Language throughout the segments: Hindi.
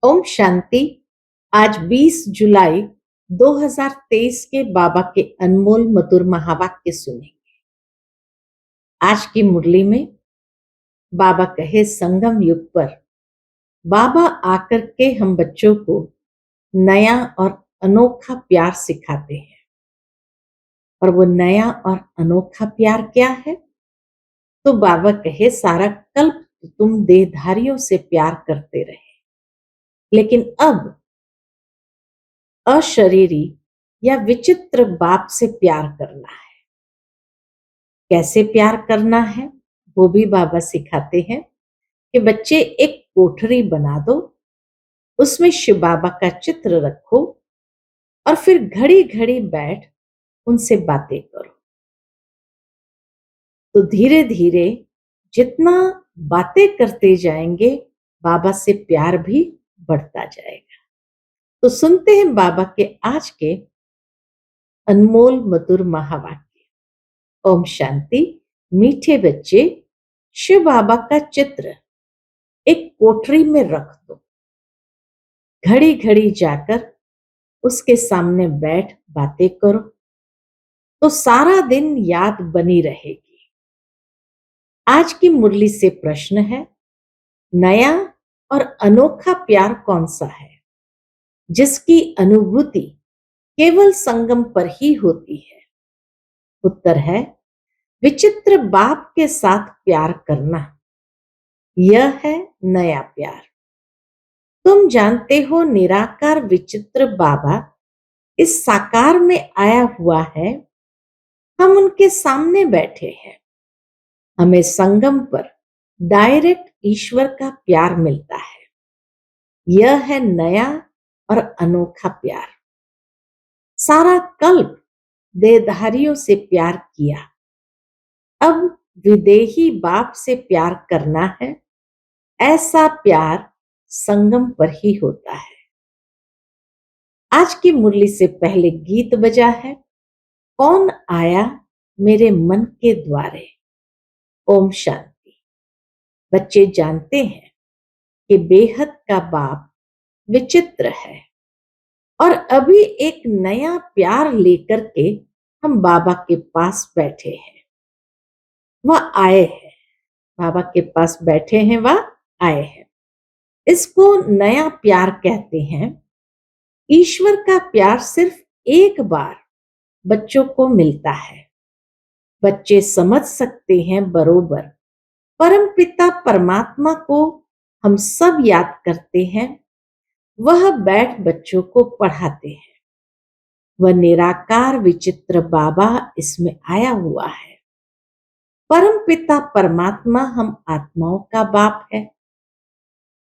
ओम शांति। आज 20 जुलाई 2023 के बाबा के अनमोल मधुर महावाक्य सुने। आज की मुरली में बाबा कहे संगम युग पर बाबा आकर के हम बच्चों को नया और अनोखा प्यार सिखाते हैं। और वो नया और अनोखा प्यार क्या है? तो बाबा कहे सारा कल्प तुम देहधारियों से प्यार करते रहे, लेकिन अब अशरीरी या विचित्र बाप से प्यार करना है। कैसे प्यार करना है वो भी बाबा सिखाते हैं कि बच्चे एक कोठरी बना दो, उसमें शिव बाबा का चित्र रखो और फिर घड़ी घड़ी बैठ उनसे बातें करो। तो धीरे धीरे जितना बातें करते जाएंगे बाबा से प्यार भी बढ़ता जाएगा। तो सुनते हैं बाबा के आज के अनमोल मधुर महावाक्य। ओम शांति। मीठे बच्चे, शिव बाबा का चित्र एक कोठरी में रख दो। घड़ी घड़ी जाकर उसके सामने बैठ बातें करो तो सारा दिन याद बनी रहेगी। आज की मुरली से प्रश्न है, नया और अनोखा प्यार कौन सा है जिसकी अनुभूति केवल संगम पर ही होती है? उत्तर है विचित्र बाप के साथ प्यार करना। यह है नया प्यार। तुम जानते हो निराकार विचित्र बाबा इस साकार में आया हुआ है। हम उनके सामने बैठे हैं। हमें संगम पर डायरेक्ट ईश्वर का प्यार मिलता है। यह है नया और अनोखा प्यार। सारा कल्प देहधारियों से प्यार किया, अब विदेही बाप से प्यार करना है। ऐसा प्यार संगम पर ही होता है। आज की मुरली से पहले गीत बजा है, कौन आया मेरे मन के द्वारे। ओम शांति। बच्चे जानते हैं कि बेहद का बाप विचित्र है और अभी एक नया प्यार लेकर के हम बाबा के पास बैठे हैं। वह आए हैं, बाबा के पास बैठे हैं, वह आए हैं। इसको नया प्यार कहते हैं। ईश्वर का प्यार सिर्फ एक बार बच्चों को मिलता है। बच्चे समझ सकते हैं बरोबर। परमपिता परमात्मा को हम सब याद करते हैं। वह बैठ बच्चों को पढ़ाते हैं। वह निराकार विचित्र बाबा इसमें आया हुआ है। परमपिता परमात्मा हम आत्माओं का बाप है।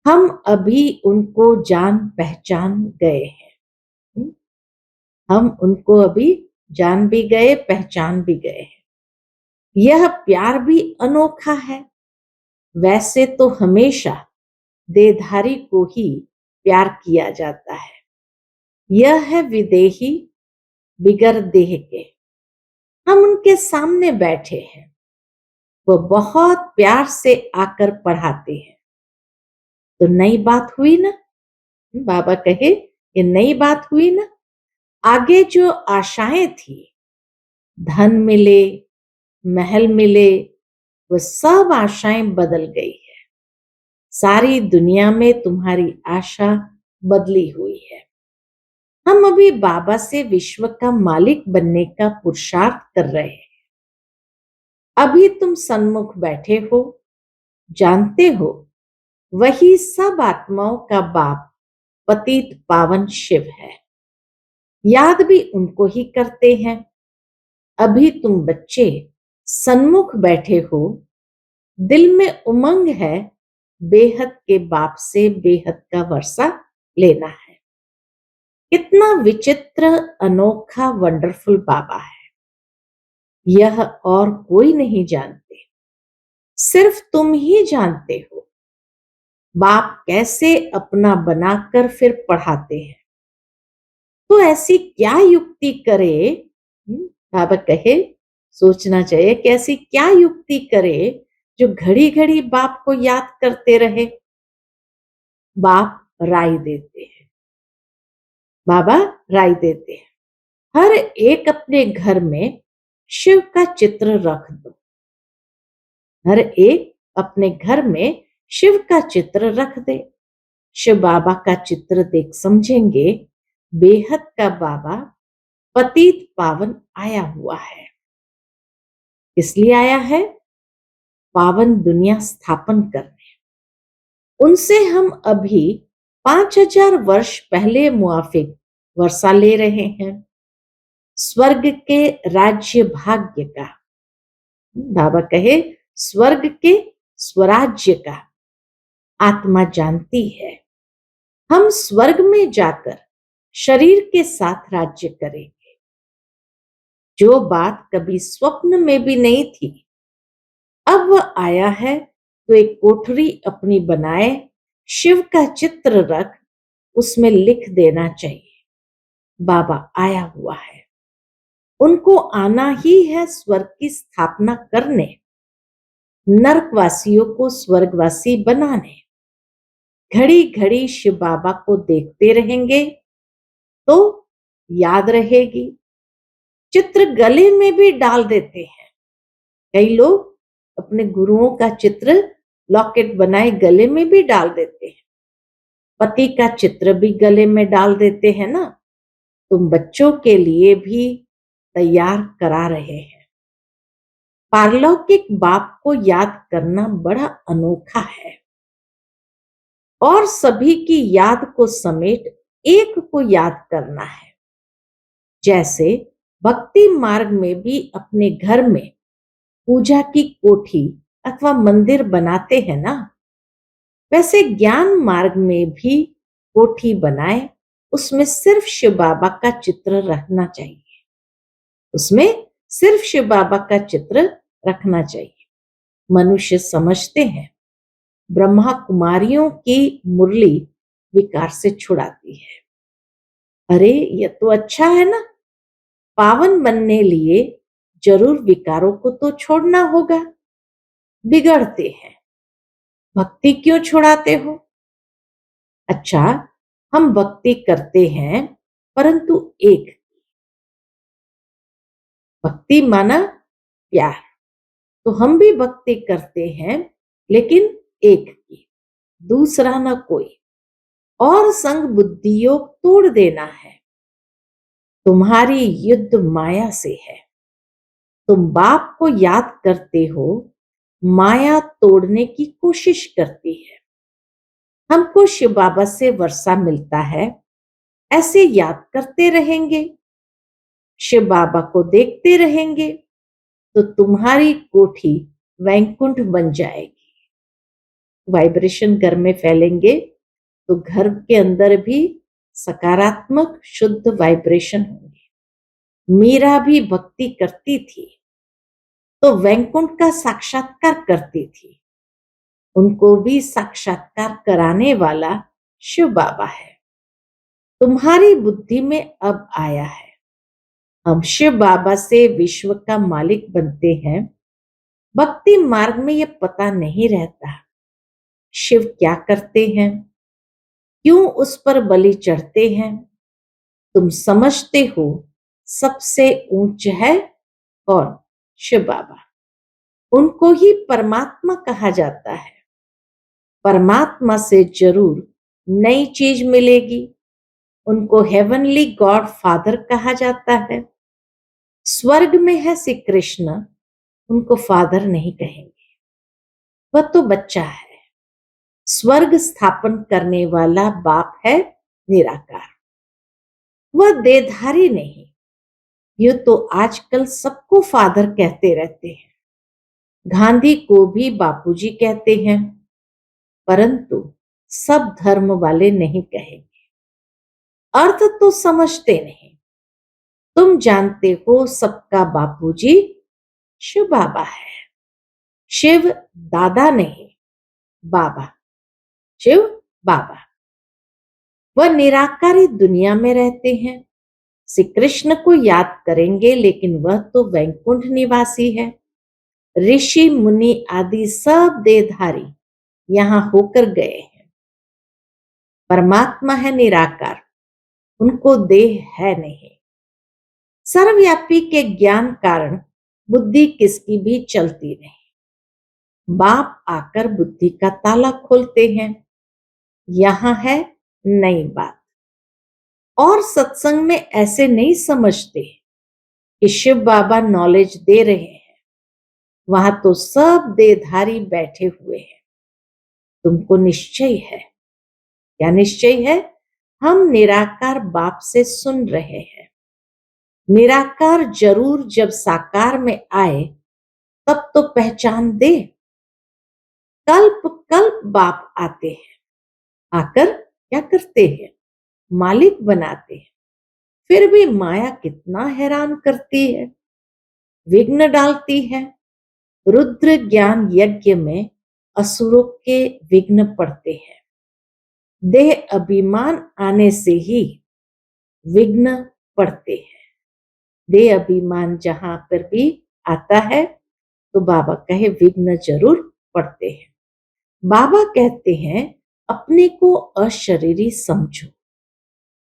हम अभी उनको जान पहचान गए हैं। हम उनको अभी जान भी गए, पहचान भी गए हैं। यह प्यार भी अनोखा है। वैसे तो हमेशा देहधारी को ही प्यार किया जाता है। यह है विदेही बिगर देह के। हम उनके सामने बैठे हैं। वो बहुत प्यार से आकर पढ़ाते हैं। तो नई बात हुई ना? बाबा कहे ये नई बात हुई ना। आगे जो आशाएं थी, धन मिले, महल मिले, वो सब आशाएं बदल गई है। सारी दुनिया में तुम्हारी आशा बदली हुई है। हम अभी बाबा से विश्व का मालिक बनने का पुरुषार्थ कर रहे हैं। अभी तुम सन्मुख बैठे हो, जानते हो वही सब आत्माओं का बाप पतित पावन शिव है। याद भी उनको ही करते हैं। अभी तुम बच्चे सन्मुख बैठे हो, दिल में उमंग है बेहद के बाप से बेहद का वर्षा लेना है। कितना विचित्र अनोखा वंडरफुल बाबा है। यह और कोई नहीं जानते, सिर्फ तुम ही जानते हो। बाप कैसे अपना बनाकर फिर पढ़ाते हैं। तो ऐसी क्या युक्ति करे? बाबा कहे सोचना चाहिए कि ऐसी क्या युक्ति करे जो घड़ी घड़ी बाप को याद करते रहे। बाप राय देते हैं। बाबा राय देते हैं, हर एक अपने घर में शिव का चित्र रख दो। हर एक अपने घर में शिव का चित्र रख दे। शिव बाबा का चित्र देख समझेंगे बेहद का बाबा पतित पावन आया हुआ है। इसलिए आया है पावन दुनिया स्थापन करने। उनसे हम अभी 5000 वर्ष पहले मुआफिक वर्षा ले रहे हैं, स्वर्ग के राज्य भाग्य का। बाबा कहे स्वर्ग के स्वराज्य का आत्मा जानती है। हम स्वर्ग में जाकर शरीर के साथ राज्य करेंगे। जो बात कभी स्वप्न में भी नहीं थी, अब वह आया है तो एक कोठरी अपनी बनाए, शिव का चित्र रख, उसमें लिख देना चाहिए बाबा आया हुआ है। उनको आना ही है स्वर्ग की स्थापना करने, नरकवासियों को स्वर्गवासी बनाने। घड़ी घड़ी शिव बाबा को देखते रहेंगे तो याद रहेगी। चित्र गले में भी डाल देते हैं। कई लोग अपने गुरुओं का चित्र लॉकेट बनाए गले में भी डाल देते हैं। पति का चित्र भी गले में डाल देते हैं ना। तुम बच्चों के लिए भी तैयार करा रहे हैं। पारलौकिक बाप को याद करना बड़ा अनोखा है और सभी की याद को समेट एक को याद करना है। जैसे भक्ति मार्ग में भी अपने घर में पूजा की कोठी अथवा मंदिर बनाते हैं ना, वैसे ज्ञान मार्ग में भी कोठी बनाए, उसमें सिर्फ शिव बाबा का चित्र रखना चाहिए। उसमें सिर्फ शिव बाबा का चित्र रखना चाहिए। मनुष्य समझते हैं ब्रह्मा कुमारियों की मुरली विकार से छुड़ाती है। अरे ये तो अच्छा है ना, पावन बनने लिए जरूर विकारों को तो छोड़ना होगा। बिगड़ते हैं, भक्ति क्यों छुड़ाते हो? अच्छा, हम भक्ति करते हैं परंतु एक, भक्ति माना प्यार, तो हम भी भक्ति करते हैं लेकिन एक की, दूसरा ना कोई। और संग बुद्धियों तोड़ देना है। तुम्हारी युद्ध माया से है। तुम बाप को याद करते हो, माया तोड़ने की कोशिश करती है। हमको शिव बाबा से वर्षा मिलता है, ऐसे याद करते रहेंगे, शिव बाबा को देखते रहेंगे तो तुम्हारी कोठी वैकुंठ बन जाएगी। वाइब्रेशन घर में फैलेंगे तो घर के अंदर भी सकारात्मक शुद्ध वाइब्रेशन होंगे। मीरा भी भक्ति करती थी तो वैकुंठ का साक्षात्कार करती थी। उनको भी साक्षात्कार कराने वाला शिव बाबा है। तुम्हारी बुद्धि में अब आया है। हम शिव बाबा से विश्व का मालिक बनते हैं। भक्ति मार्ग में ये पता नहीं रहता शिव क्या करते हैं, क्यों उस पर बलि चढ़ते हैं। तुम समझते हो सबसे ऊंच है कौन? शिव बाबा। उनको ही परमात्मा कहा जाता है। परमात्मा से जरूर नई चीज मिलेगी। उनको हेवनली गॉड फादर कहा जाता है। स्वर्ग में है श्री कृष्ण, उनको फादर नहीं कहेंगे, वह तो बच्चा है। स्वर्ग स्थापन करने वाला बाप है निराकार, वह देहधारी नहीं। ये तो आजकल सबको फादर कहते रहते हैं। गांधी को भी बापूजी कहते हैं, परंतु सब धर्म वाले नहीं कहेंगे। अर्थ तो समझते नहीं। तुम जानते हो सबका बापूजी शिव बाबा है। शिव दादा नहीं, बाबा, शिव बाबा। वह निराकारी दुनिया में रहते हैं। श्री कृष्ण को याद करेंगे लेकिन वह तो वैकुंठ निवासी है। ऋषि मुनि आदि सब देहधारी यहां होकर गए हैं। परमात्मा है निराकार, उनको देह है नहीं। सर्वव्यापी के ज्ञान कारण बुद्धि किसकी भी चलती नहीं। बाप आकर बुद्धि का ताला खोलते हैं। यहां है नई बात। और सत्संग में ऐसे नहीं समझते कि शिव बाबा नॉलेज दे रहे हैं, वहां तो सब देहधारी बैठे हुए हैं। तुमको निश्चय है। क्या निश्चय है? हम निराकार बाप से सुन रहे हैं। निराकार जरूर जब साकार में आए तब तो पहचान दे। कल्प कल्प बाप आते हैं, आकर क्या करते हैं? मालिक बनाते हैं। फिर भी माया कितना हैरान करती है, विघ्न डालती है। रुद्र ज्ञान यज्ञ में असुरों के विघ्न पड़ते हैं। देह अभिमान आने से ही विघ्न पड़ते हैं। देह अभिमान जहां पर भी आता है तो बाबा कहे विघ्न जरूर पड़ते हैं। बाबा कहते हैं अपने को अशरीरी समझो।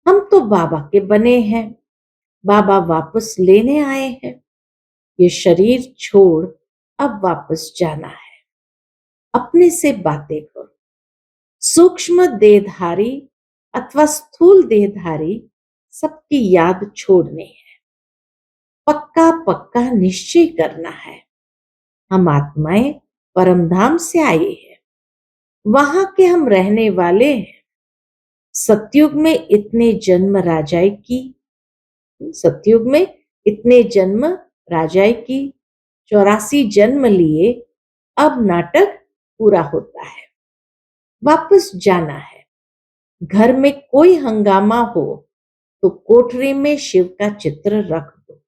हम तो बाबा के बने हैं, बाबा वापस लेने आए हैं। ये शरीर छोड़ अब वापस जाना है। अपने से बातें करो। सूक्ष्म देहधारी अथवा स्थूल देहधारी सबकी याद छोड़नी है। पक्का पक्का निश्चय करना है। हम आत्माएं परमधाम से आए हैं, वहां के हम रहने वाले हैं। सतयुग में इतने जन्म राजाई की, सतयुग में इतने जन्म राजाई की, 84 जन्म लिए। अब नाटक पूरा होता है, वापस जाना है। घर में कोई हंगामा हो तो कोठरी में शिव का चित्र रख दो।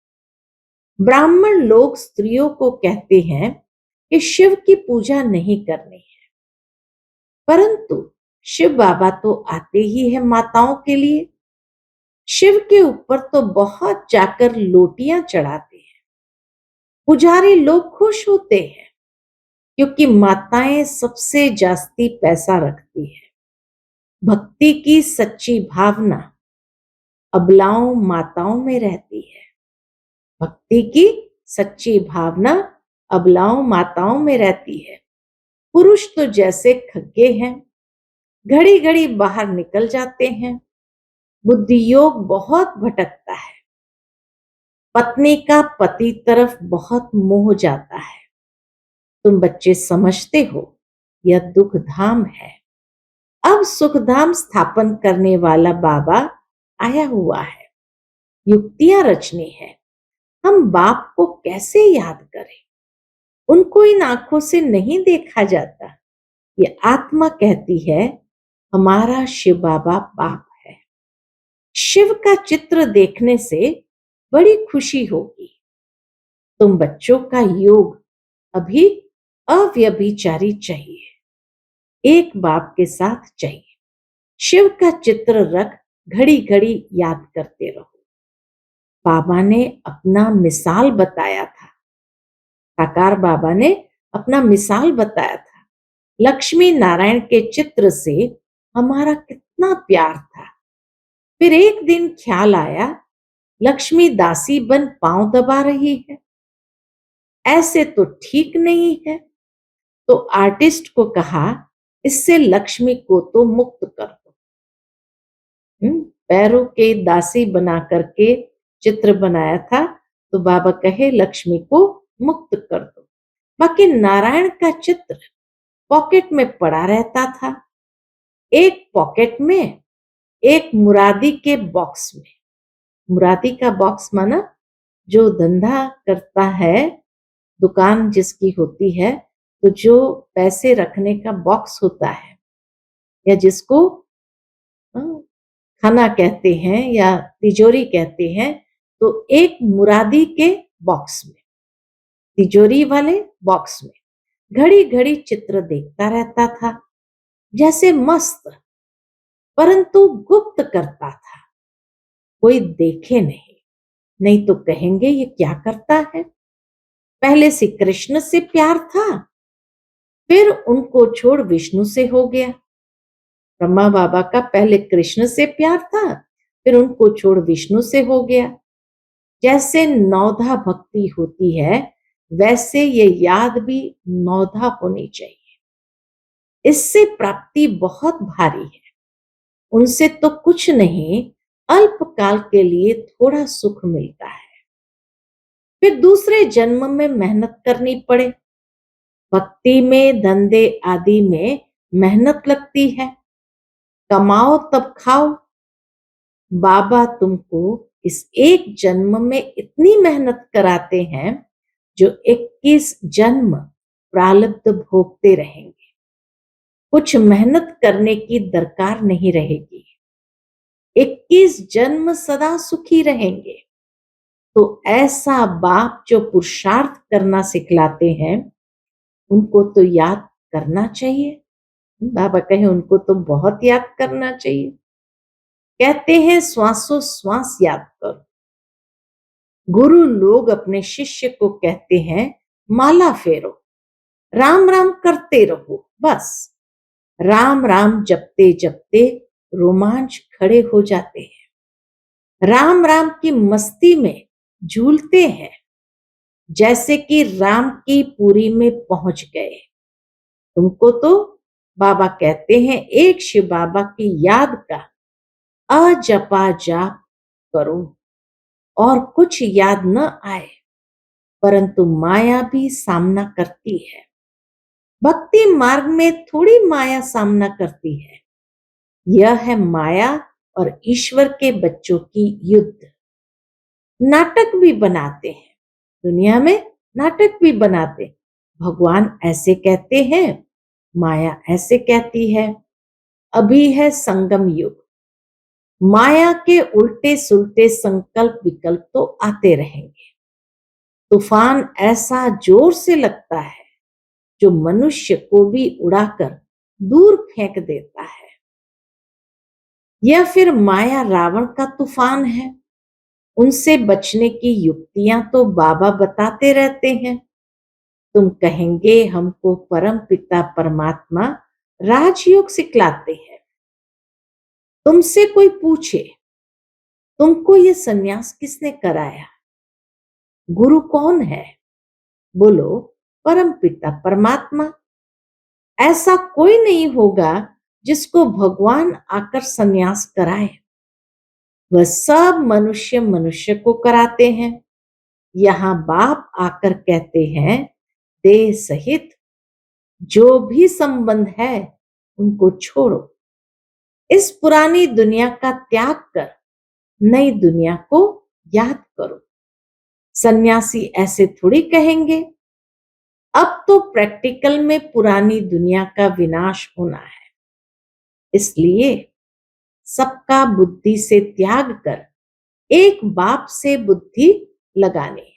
ब्राह्मण लोग स्त्रियों को कहते हैं कि शिव की पूजा नहीं करनी है, परंतु शिव बाबा तो आते ही है माताओं के लिए। शिव के ऊपर तो बहुत जाकर लोटियां चढ़ाते हैं। पुजारी लोग खुश होते हैं क्योंकि माताएं सबसे जास्ती पैसा रखती है। भक्ति की सच्ची भावना अबलाओं माताओं में रहती है। भक्ति की सच्ची भावना अबलाओं माताओं में रहती है। पुरुष तो जैसे खग्गे हैं, घड़ी घड़ी बाहर निकल जाते हैं। बुद्धि योग बहुत भटकता है। पत्नी का पति तरफ बहुत मोह जाता है। तुम बच्चे समझते हो यह दुख धाम है। अब सुखधाम स्थापन करने वाला बाबा आया हुआ है। युक्तियां रचनी है। हम बाप को कैसे याद करें? उनको इन आंखों से नहीं देखा जाता। ये आत्मा कहती है हमारा शिव बाबा बाप है। शिव का चित्र देखने से बड़ी खुशी होगी। तुम बच्चों का योग अभी अव्यभिचारी चाहिए, एक बाप के साथ चाहिए। शिव का चित्र रख घड़ी घड़ी याद करते रहो। बाबा ने अपना मिसाल बताया था। साकार बाबा ने अपना मिसाल बताया था। लक्ष्मी नारायण के चित्र से हमारा कितना प्यार था। फिर एक दिन ख्याल आया लक्ष्मी दासी बन पांव दबा रही है, ऐसे तो ठीक नहीं है। तो आर्टिस्ट को कहा इससे लक्ष्मी को तो मुक्त कर दो। पैरों के दासी बना करके चित्र बनाया था, तो बाबा कहे लक्ष्मी को मुक्त कर दो। बाकी नारायण का चित्र पॉकेट में पड़ा रहता था। एक पॉकेट में, एक मुरादी के बॉक्स में। मुरादी का बॉक्स माना जो धंधा करता है, दुकान जिसकी होती है, तो जो पैसे रखने का बॉक्स होता है या जिसको खाना कहते हैं या तिजोरी कहते हैं, तो एक मुरादी के बॉक्स में, तिजोरी वाले बॉक्स में घड़ी घड़ी चित्र देखता रहता था, जैसे मस्त, परंतु गुप्त करता था। कोई देखे नहीं, नहीं तो कहेंगे ये क्या करता है। पहले से कृष्ण से प्यार था, फिर उनको छोड़ विष्णु से हो गया। ब्रह्मा बाबा का पहले कृष्ण से प्यार था, फिर उनको छोड़ विष्णु से हो गया। जैसे नौधा भक्ति होती है, वैसे ये याद भी नौधा होनी चाहिए। इससे प्राप्ति बहुत भारी है। उनसे तो कुछ नहीं, अल्पकाल के लिए थोड़ा सुख मिलता है, फिर दूसरे जन्म में मेहनत करनी पड़े। भक्ति में, धंधे आदि में मेहनत लगती है। कमाओ तब खाओ। बाबा तुमको इस एक जन्म में इतनी मेहनत कराते हैं जो 21 जन्म प्रारब्ध भोगते रहेंगे। कुछ मेहनत करने की दरकार नहीं रहेगी। 21 जन्म सदा सुखी रहेंगे। तो ऐसा बाप जो पुरुषार्थ करना सिखलाते हैं, उनको तो याद करना चाहिए। बाबा कहे उनको तो बहुत याद करना चाहिए। कहते हैं श्वासों श्वास याद करो। गुरु लोग अपने शिष्य को कहते हैं माला फेरो, राम राम करते रहो। बस राम राम जपते जपते रोमांच खड़े हो जाते हैं। राम राम की मस्ती में झूलते हैं, जैसे कि राम की पुरी में पहुंच गए। तुमको तो बाबा कहते हैं एक शिव बाबा की याद का अजपा जाप करो और कुछ याद न आए, परंतु माया भी सामना करती है। भक्ति मार्ग में थोड़ी माया सामना करती है। यह है माया और ईश्वर के बच्चों की युद्ध। नाटक भी बनाते हैं, दुनिया में नाटक भी बनाते। भगवान ऐसे कहते हैं, माया ऐसे कहती है। अभी है संगम युग। माया के उल्टे सुलटे संकल्प विकल्प तो आते रहेंगे। तूफान ऐसा जोर से लगता है जो मनुष्य को भी उड़ाकर दूर फेंक देता है। यह फिर माया रावण का तूफान है। उनसे बचने की युक्तियां तो बाबा बताते रहते हैं। तुम कहेंगे हमको परम पिता परमात्मा राजयोग सिखलाते हैं। तुमसे कोई पूछे तुमको ये सन्यास किसने कराया, गुरु कौन है? बोलो परम पिता परमात्मा। ऐसा कोई नहीं होगा जिसको भगवान आकर सन्यास कराए। वह सब मनुष्य मनुष्य को कराते हैं। यहाँ बाप आकर कहते हैं देह सहित जो भी संबंध है उनको छोड़ो। इस पुरानी दुनिया का त्याग कर नई दुनिया को याद करो। सन्यासी ऐसे थोड़ी कहेंगे। अब तो प्रैक्टिकल में पुरानी दुनिया का विनाश होना है, इसलिए सबका बुद्धि से त्याग कर एक बाप से बुद्धि लगानी है।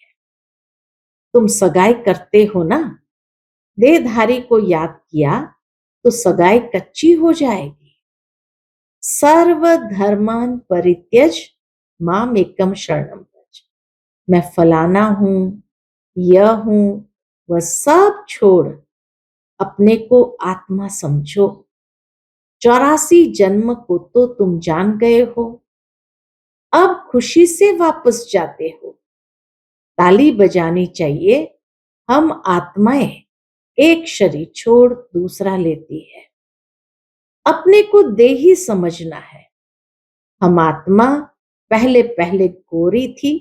तुम सगाई करते हो ना, देहधारी को याद किया तो सगाई कच्ची हो जाएगी। सर्व धर्मान परित्यज माम एकम शरणम व्रज। मैं फलाना हूं, यह हूं, वह सब छोड़ अपने को आत्मा समझो। 84 जन्म को तो तुम जान गए हो, अब खुशी से वापस जाते हो। ताली बजानी चाहिए। हम आत्माएं एक शरीर छोड़ दूसरा लेती है। अपने को देही समझना है। हम आत्मा पहले पहले गोरी थी।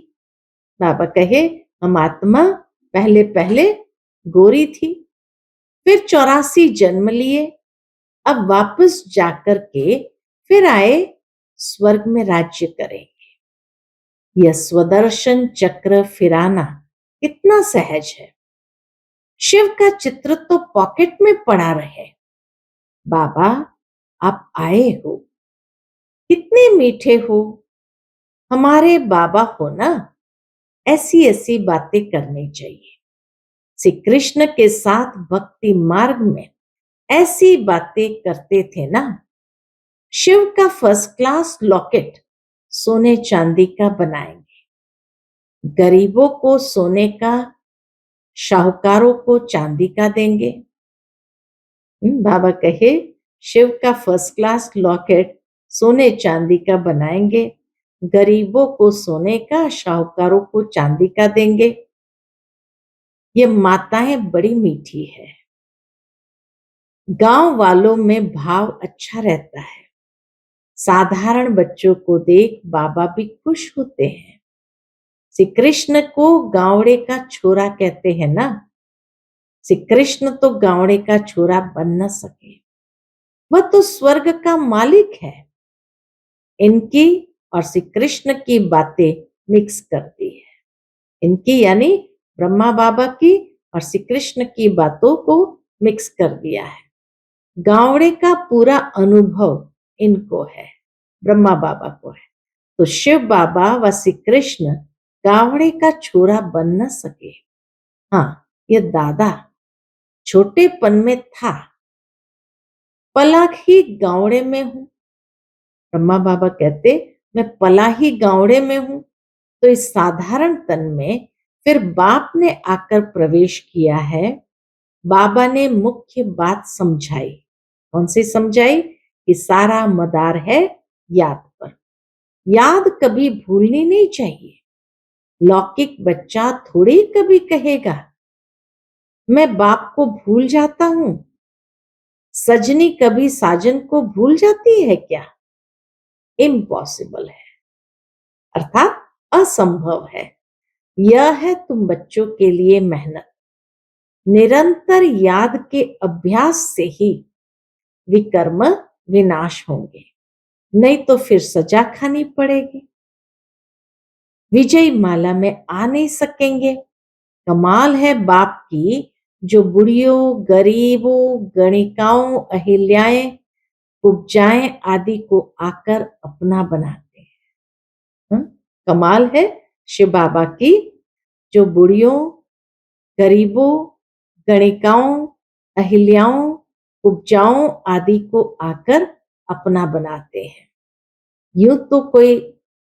बाबा कहे हम आत्मा पहले पहले गोरी थी, फिर 84 जन्म लिए। अब वापस जाकर के फिर आए, स्वर्ग में राज्य करेंगे। यह स्वदर्शन चक्र फिराना कितना सहज है। शिव का चित्र तो पॉकेट में पड़ा रहे। बाबा आप आए हो, कितने मीठे हो। हमारे बाबा हो ना, ऐसी ऐसी बातें करनी चाहिए। श्री कृष्ण के साथ भक्ति मार्ग में ऐसी बातें करते थे ना। शिव का फर्स्ट क्लास लॉकेट सोने चांदी का बनाएंगे, गरीबों को सोने का, शाहूकारों को चांदी का देंगे। बाबा कहे शिव का फर्स्ट क्लास लॉकेट सोने चांदी का बनाएंगे, गरीबों को सोने का, शाहूकारों को चांदी का देंगे। ये माताएं बड़ी मीठी है। गांव वालों में भाव अच्छा रहता है। साधारण बच्चों को देख बाबा भी खुश होते हैं। श्री कृष्ण को गावड़े का छोरा कहते हैं ना। श्री कृष्ण तो गावड़े का छोरा बन न सके, वह तो स्वर्ग का मालिक है। इनकी और श्री कृष्ण की बातें मिक्स करती है। इनकी यानी ब्रह्मा बाबा की और श्री कृष्ण की बातों को मिक्स कर दिया है। गावड़े का पूरा अनुभव इनको है, ब्रह्मा बाबा को है। तो शिव बाबा व श्री कृष्ण गावड़े का छोरा बन न सके। हाँ, ये दादा छोटेपन में था, पला ही गावड़े में हूं। ब्रह्मा बाबा कहते मैं पला ही गावड़े में हूं। तो इस साधारण तन में फिर बाप ने आकर प्रवेश किया है। बाबा ने मुख्य बात समझाई। कौन सी समझाई? कि सारा मदार है याद पर। याद कभी भूलनी नहीं चाहिए। लौकिक बच्चा थोड़ी कभी कहेगा मैं बाप को भूल जाता हूं। सजनी कभी साजन को भूल जाती है क्या? इम्पॉसिबल है, अर्थात असंभव है। यह है तुम बच्चों के लिए मेहनत। निरंतर याद के अभ्यास से ही विकर्म विनाश होंगे, नहीं तो फिर सजा खानी पड़ेगी। विजय माला में आ नहीं सकेंगे। कमाल है बाप की, जो बुढ़ियों, गरीबों, गणिकाओं, अहिल्याएं, उपजाएं आदि को आकर अपना बनाते हैं। कमाल है शिव बाबा की, जो बुढ़ियों, गरीबों, गणिकाओं, अहिल्याओं, उपजाओं आदि को आकर अपना बनाते हैं। यूं तो कोई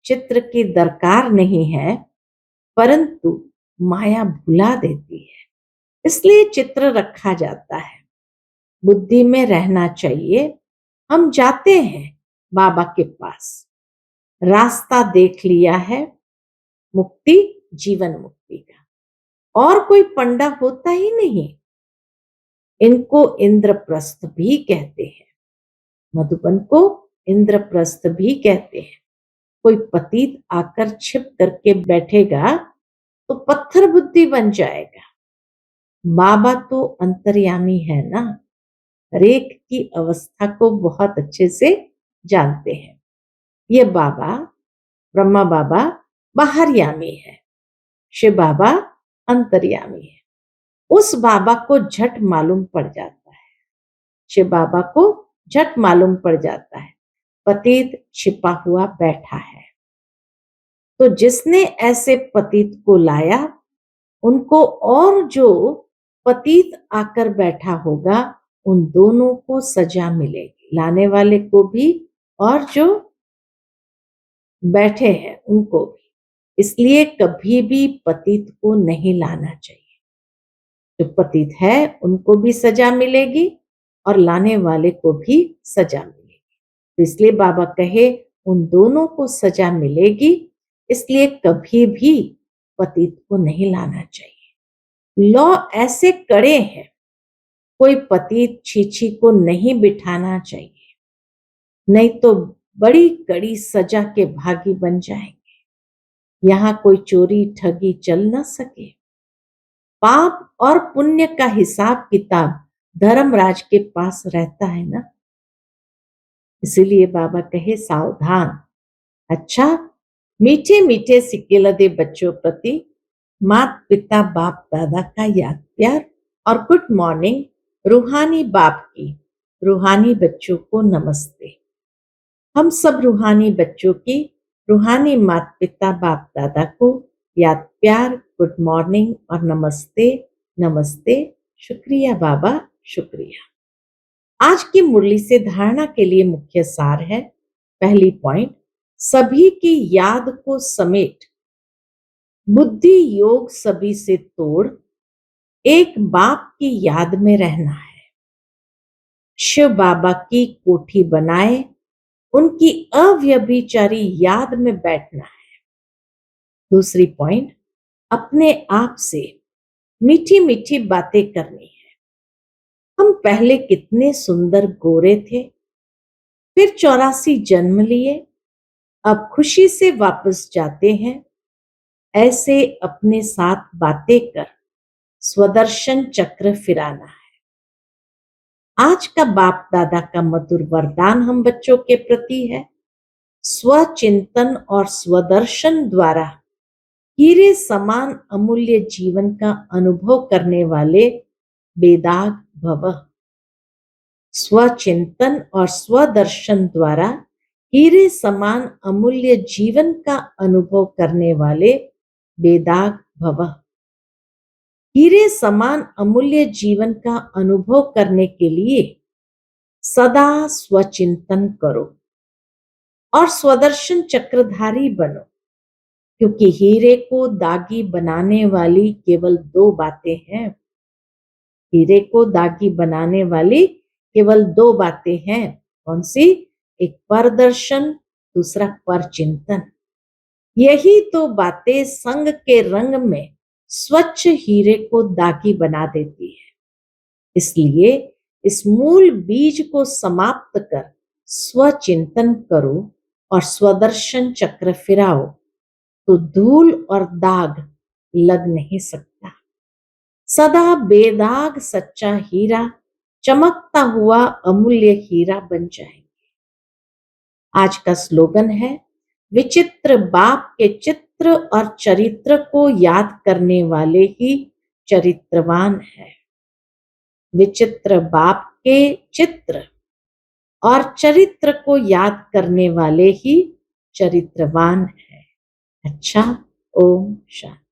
चित्र की दरकार नहीं है, परंतु माया भुला देती है, इसलिए चित्र रखा जाता है। बुद्धि में रहना चाहिए। हम जाते हैं बाबा के पास, रास्ता देख लिया है, मुक्ति जीवन मुक्ति का। और कोई पंडा होता ही नहीं। इनको इंद्रप्रस्थ भी कहते हैं। मधुबन को इंद्रप्रस्थ भी कहते हैं। कोई पतित आकर छिप करके बैठेगा तो पत्थर बुद्धि बन जाएगा। बाबा तो अंतर्यामी है ना, हरेक की अवस्था को बहुत अच्छे से जानते हैं। ये बाबा, ब्रह्मा बाबा बाहरयामी है, शिव बाबा अंतर्यामी है। उस बाबा को झट मालूम पड़ जाता है, शिव बाबा को झट मालूम पड़ जाता है पतित छिपा हुआ बैठा है। तो जिसने ऐसे पतित को लाया, उनको और जो पतित आकर बैठा होगा, उन दोनों को सजा मिलेगी। लाने वाले को भी और जो बैठे हैं उनको भी। इसलिए कभी भी पतित को नहीं लाना चाहिए। जो पतित है उनको भी सजा मिलेगी और लाने वाले को भी सजा मिलेगी। तो इसलिए बाबा कहे उन दोनों को सजा मिलेगी, इसलिए कभी भी पतित को नहीं लाना चाहिए। लॉ ऐसे कड़े हैं, कोई पतित छीछी को नहीं बिठाना चाहिए, नहीं तो बड़ी कड़ी सजा के भागी बन जाएंगे। यहाँ कोई चोरी ठगी चल न सके। पाप और पुण्य का हिसाब किताब धर्मराज के पास रहता है ना, इसीलिए बाबा कहे सावधान। अच्छा, मीठे मीठे सिक्के लदे बच्चों प्रति माता पिता बाप दादा का याद प्यार और गुड मॉर्निंग। रूहानी बाप की रूहानी बच्चों को नमस्ते। हम सब रूहानी बच्चों की रूहानी माता पिता बाप दादा को याद प्यार, गुड मॉर्निंग और नमस्ते नमस्ते। शुक्रिया बाबा, शुक्रिया। आज की मुरली से धारणा के लिए मुख्य सार है। पहली पॉइंट, सभी की याद को समेट, बुद्धि योग सभी से तोड़, एक बाप की याद में रहना है। शिव बाबा की कोठी बनाए, उनकी अव्यभिचारी याद में बैठना है। दूसरी पॉइंट, अपने आप से मीठी मीठी बातें करनी है। हम पहले कितने सुंदर गोरे थे, फिर 84 जन्म लिए, अब खुशी से वापस जाते हैं। ऐसे अपने साथ बातें कर स्वदर्शन चक्र फिराना है। आज का बाप दादा का मधुर वरदान हम बच्चों के प्रति है, स्वचिंतन और स्वदर्शन द्वारा हीरे समान अमूल्य जीवन का अनुभव करने वाले बेदाग भव। स्वचिंतन और स्वदर्शन द्वारा हीरे समान अमूल्य जीवन का अनुभव करने वाले बेदाग भव। हीरे समान अमूल्य जीवन का अनुभव करने के लिए सदा स्वचिंतन करो और स्वदर्शन चक्रधारी बनो, क्योंकि हीरे को दागी बनाने वाली केवल दो बातें हैं। हीरे को दागी बनाने वाली केवल दो बातें हैं। कौन सी? एक परदर्शन, दूसरा परचिंतन। यही तो बातें संग के रंग में स्वच्छ हीरे को दागी बना देती है। इसलिए इस मूल बीज को समाप्त कर स्वचिंतन करो और स्वदर्शन चक्र फिराओ, तो धूल और दाग लग नहीं सकता। सदा बेदाग सच्चा हीरा चमकता हुआ अमूल्य हीरा बन जाएंगे। आज का स्लोगन है, विचित्र बाप के चित्र और चरित्र को याद करने वाले ही चरित्रवान है। विचित्र बाप के चित्र और चरित्र को याद करने वाले ही चरित्रवान है। अच्छा, ओम शांति।